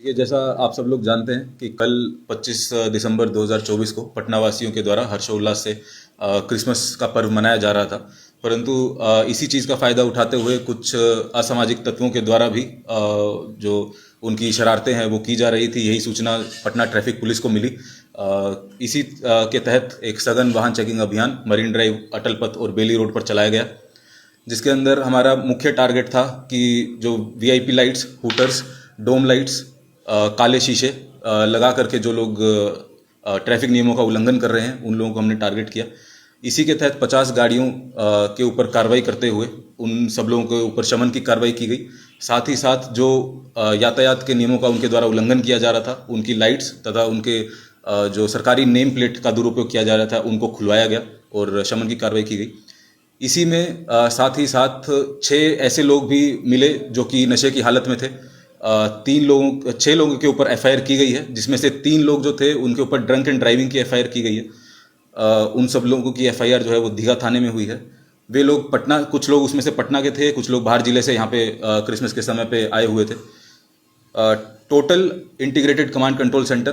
ये जैसा आप सब लोग जानते हैं कि कल 25 दिसंबर 2024 को पटना वासियों के द्वारा हर्षोल्लास से क्रिसमस का पर्व मनाया जा रहा था। परंतु इसी चीज़ का फ़ायदा उठाते हुए कुछ असामाजिक तत्वों के द्वारा भी जो उनकी शरारतें हैं वो की जा रही थी। यही सूचना पटना ट्रैफिक पुलिस को मिली। इसी के तहत एक सघन वाहन चेकिंग अभियान मरीन ड्राइव, अटल पथ और बेली रोड पर चलाया गया, जिसके अंदर हमारा मुख्य टारगेट था कि जो वीआईपी लाइट्स, हूटर्स, डोम लाइट्स, काले शीशे लगा करके जो लोग ट्रैफिक नियमों का उल्लंघन कर रहे हैं उन लोगों को हमने टारगेट किया। इसी के तहत 50 गाड़ियों के ऊपर कार्रवाई करते हुए उन सब लोगों के ऊपर शमन की कार्रवाई की गई। साथ ही साथ जो यातायात के नियमों का उनके द्वारा उल्लंघन किया जा रहा था, उनकी लाइट्स तथा उनके जो सरकारी नेम प्लेट का दुरुपयोग किया जा रहा था, उनको खुलवाया गया और शमन की कार्रवाई की गई। इसी में साथ ही साथ 6 ऐसे लोग भी मिले जो कि नशे की हालत में थे। 6 लोगों के ऊपर एफआईआर की गई है, जिसमें से 3 लोग जो थे उनके ऊपर ड्रंक एंड ड्राइविंग की एफआईआर की गई है। उन सब लोगों की एफआईआर जो है वो दीघा थाने में हुई है। वे लोग पटना, कुछ लोग उसमें से पटना के थे, कुछ लोग बाहर जिले से यहाँ पे क्रिसमस के समय पे आए हुए थे। Total integrated command control centre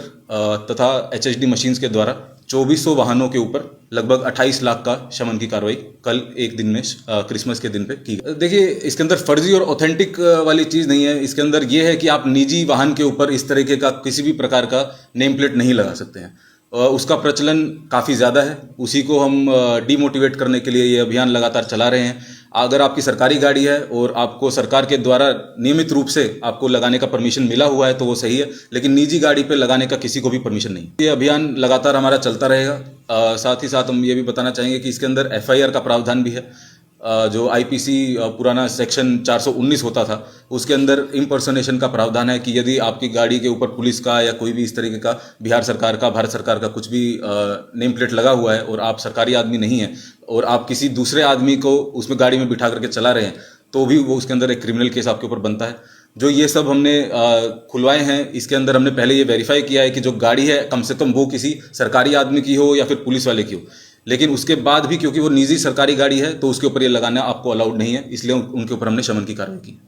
तथा एचएचडी मशीन्स के द्वारा 2400 वाहनों के ऊपर लगभग 28 लाख का शमन की कार्रवाई कल एक दिन में क्रिसमस के दिन पे की। देखिए, इसके अंदर फर्जी और ऑथेंटिक वाली चीज़ नहीं है। इसके अंदर ये है कि आप निजी वाहन के ऊपर इस तरीके का किसी भी प्रकार का नेम प्लेट नहीं लगा सकते हैं। उसका प्रचलन काफ़ी ज़्यादा है। उसी को हम डीमोटिवेट करने के लिए ये अभियान लगातार चला रहे हैं। अगर आपकी सरकारी गाड़ी है और आपको सरकार के द्वारा नियमित रूप से आपको लगाने का परमिशन मिला हुआ है तो वो सही है, लेकिन निजी गाड़ी पे लगाने का किसी को भी परमिशन नहीं। ये अभियान लगातार हमारा चलता रहेगा। साथ ही साथ हम ये भी बताना चाहेंगे कि इसके अंदर एफआईआर का प्रावधान भी है। जो आईपीसी पुराना सेक्शन 419 होता था, उसके अंदर इम्पर्सोनेशन का प्रावधान है कि यदि आपकी गाड़ी के ऊपर पुलिस का या कोई भी इस तरीके का बिहार सरकार का, भारत सरकार का कुछ भी नेम प्लेट लगा हुआ है और आप सरकारी आदमी नहीं है और आप किसी दूसरे आदमी को उसमें गाड़ी में बिठा करके चला रहे हैं, तो भी वो उसके अंदर एक क्रिमिनल केस आपके ऊपर बनता है। जो ये सब हमने खुलवाए हैं, इसके अंदर हमने पहले ये वेरीफाई किया है कि जो गाड़ी है कम से कम वो किसी सरकारी आदमी की हो या फिर पुलिस वाले की हो। लेकिन उसके बाद भी क्योंकि वो निजी सरकारी गाड़ी है तो उसके ऊपर ये लगाना आपको अलाउड नहीं है, इसलिए उनके ऊपर हमने शमन की कार्रवाई की।